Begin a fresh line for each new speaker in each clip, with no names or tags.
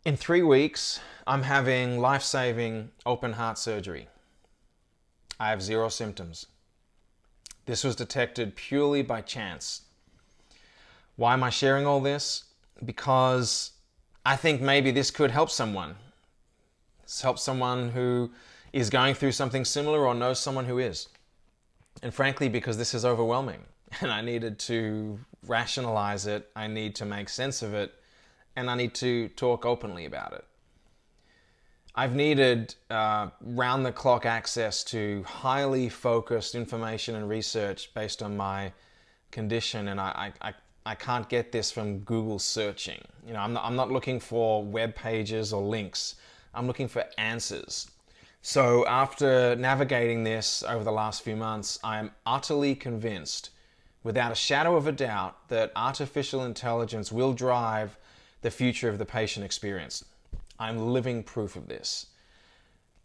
In 3 weeks, I'm having life-saving open heart surgery. I have zero symptoms. This was detected purely by chance. Why am I sharing all this? Because I think maybe this could help someone. It's help someone who is going through something similar or knows someone who is. And frankly, because this is overwhelming and I needed to rationalize it, I need to make sense of it, and I need to talk openly about it. I've needed round-the-clock access to highly focused information and research based on my condition, and I can't get this from Google searching. I'm not looking for web pages or links. I'm looking for answers. So after navigating this over the last few months, I am utterly convinced, without a shadow of a doubt, that artificial intelligence will drive the future of the patient experience. I'm living proof of this.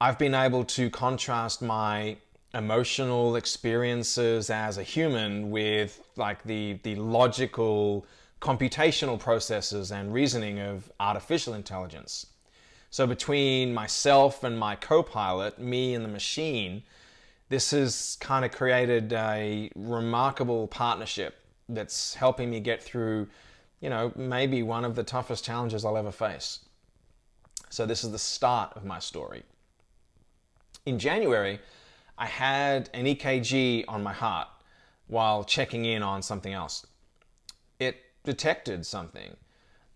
I've been able to contrast my emotional experiences as a human with like the logical computational processes and reasoning of artificial intelligence. So between myself and my co-pilot, me and the machine, this has kind of created a remarkable partnership that's helping me get through, maybe one of the toughest challenges I'll ever face. So this is the start of my story. In January, I had an EKG on my heart while checking in on something else. It detected something,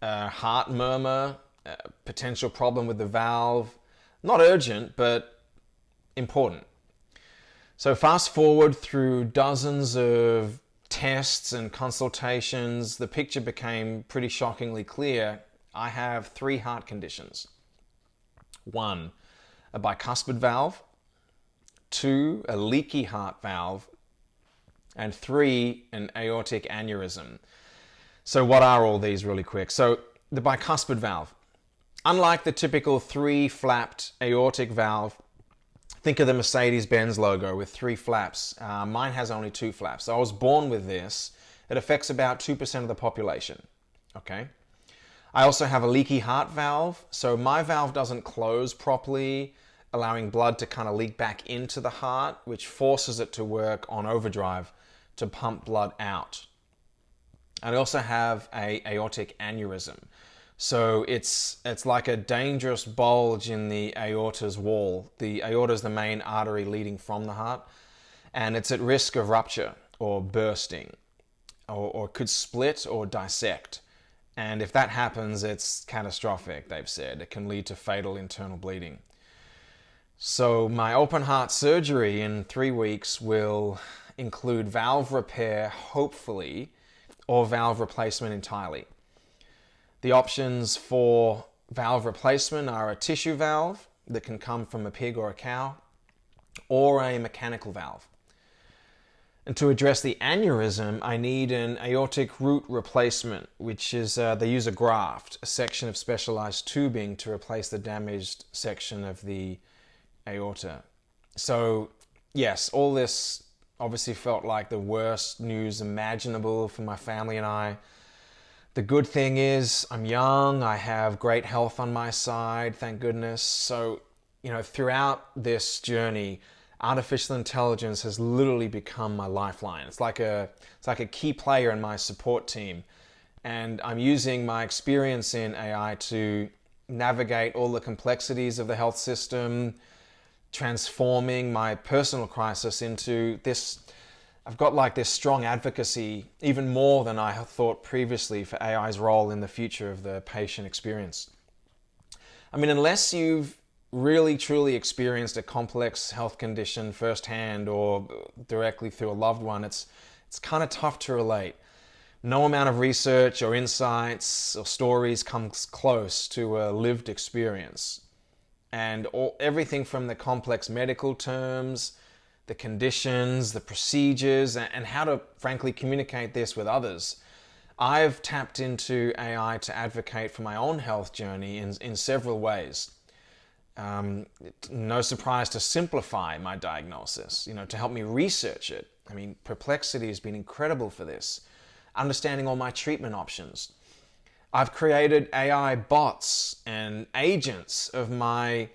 a heart murmur, a potential problem with the valve, not urgent, but important. So fast forward through dozens of tests and consultations, the picture became pretty shockingly clear. I have 3 heart conditions. 1, a bicuspid valve. 2, a leaky heart valve. And 3, an aortic aneurysm. So what are all these really quick? So the bicuspid valve. Unlike the typical 3-flapped aortic valve, think of the Mercedes-Benz logo with 3 flaps. Mine has only 2 flaps. So I was born with this. It affects about 2% of the population. Okay. I also have a leaky heart valve. So my valve doesn't close properly, allowing blood to kind of leak back into the heart, which forces it to work on overdrive to pump blood out. I also have a aortic aneurysm. So it's like a dangerous bulge in the aorta's wall. The aorta is the main artery leading from the heart, and it's at risk of rupture or bursting, or could split or dissect. And if that happens, it's catastrophic, they've said. It can lead to fatal internal bleeding. So my open heart surgery in 3 weeks will include valve repair, hopefully, or valve replacement entirely. The options for valve replacement are a tissue valve that can come from a pig or a cow, or a mechanical valve. And to address the aneurysm, I need an aortic root replacement, which is, they use a graft, a section of specialized tubing to replace the damaged section of the aorta. So yes, all this obviously felt like the worst news imaginable for my family and I. The good thing is I'm young, I have great health on my side, thank goodness. So, throughout this journey, artificial intelligence has literally become my lifeline. It's like a key player in my support team. And I'm using my experience in AI to navigate all the complexities of the health system, transforming my personal crisis into this. I've got like this strong advocacy, even more than I thought previously, for AI's role in the future of the patient experience. I mean, unless you've really truly experienced a complex health condition firsthand or directly through a loved one, it's kind of tough to relate. No amount of research or insights or stories comes close to a lived experience. And everything from the complex medical terms, the conditions, the procedures, and how to frankly communicate this with others. I've tapped into AI to advocate for my own health journey in several ways. No surprise to simplify my diagnosis, to help me research it. I mean, Perplexity has been incredible for this. Understanding all my treatment options. I've created AI bots and agents of the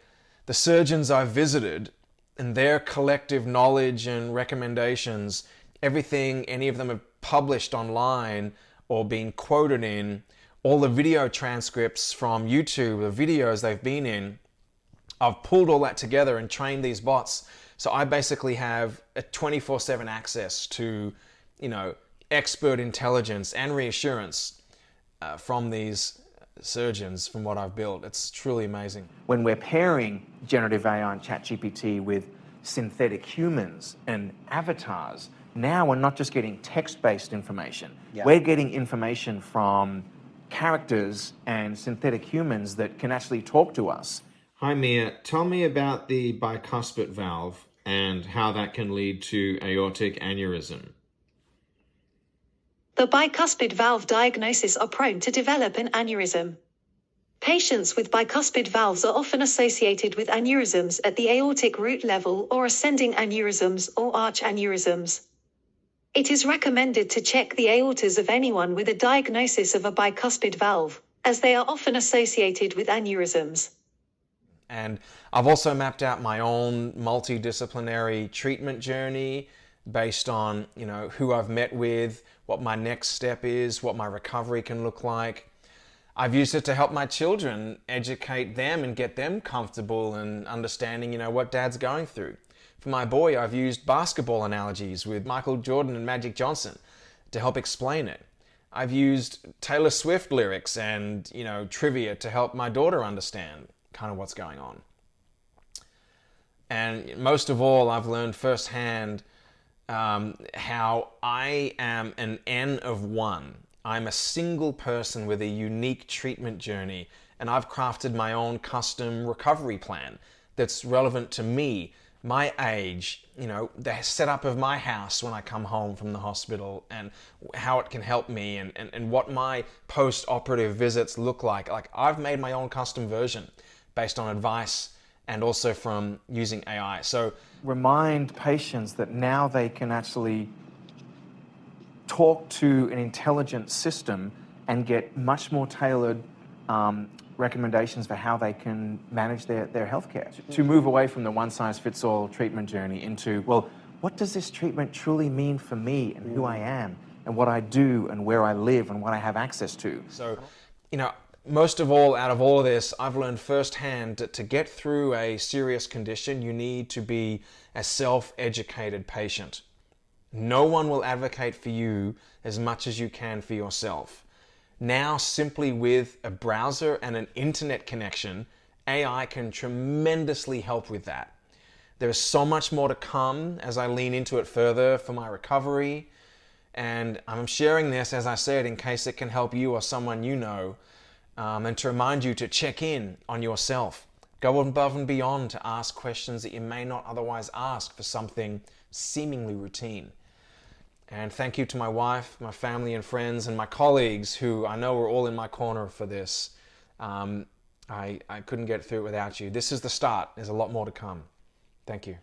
surgeons I've visited, and their collective knowledge and recommendations, everything any of them have published online or been quoted in, all the video transcripts from YouTube, the videos they've been in, I've pulled all that together and trained these bots. So I basically have a 24/7 access to, expert intelligence and reassurance from these surgeons from what I've built. It's truly amazing.
When we're pairing generative AI and ChatGPT with synthetic humans and avatars, now we're not just getting text-based information. Yeah. We're getting information from characters and synthetic humans that can actually talk to us.
Hi Mia, tell me about the bicuspid valve and how that can lead to aortic aneurysm.
The bicuspid valve diagnosis are prone to develop an aneurysm. Patients with bicuspid valves are often associated with aneurysms at the aortic root level or ascending aneurysms or arch aneurysms. It is recommended to check the aortas of anyone with a diagnosis of a bicuspid valve, as they are often associated with aneurysms.
And I've also mapped out my own multidisciplinary treatment journey based on, who I've met with, what my next step is, what my recovery can look like. I've used it to help my children, educate them and get them comfortable and understanding, what dad's going through. For my boy, I've used basketball analogies with Michael Jordan and Magic Johnson to help explain it. I've used Taylor Swift lyrics and, trivia to help my daughter understand kind of what's going on. And most of all, I've learned firsthand how I am an N of one. I'm a single person with a unique treatment journey, and I've crafted my own custom recovery plan that's relevant to me, my age, the setup of my house when I come home from the hospital, and how it can help me, and what my post-operative visits look like. Like, I've made my own custom version based on advice and also from using AI. So
remind patients that now they can actually talk to an intelligent system and get much more tailored recommendations for how they can manage their healthcare. To move away from the one-size-fits-all treatment journey into, well, what does this treatment truly mean for me and who I am and what I do and where I live and what I have access to?
So, most of all, out of all of this, I've learned firsthand that to get through a serious condition, you need to be a self-educated patient. No one will advocate for you as much as you can for yourself. Now, simply with a browser and an internet connection, AI can tremendously help with that. There is so much more to come as I lean into it further for my recovery. And I'm sharing this, as I said, in case it can help you or someone you know, and to remind you to check in on yourself. Go above and beyond to ask questions that you may not otherwise ask for something seemingly routine. And thank you to my wife, my family and friends, and my colleagues who I know are all in my corner for this. I couldn't get through it without you. This is the start. There's a lot more to come. Thank you.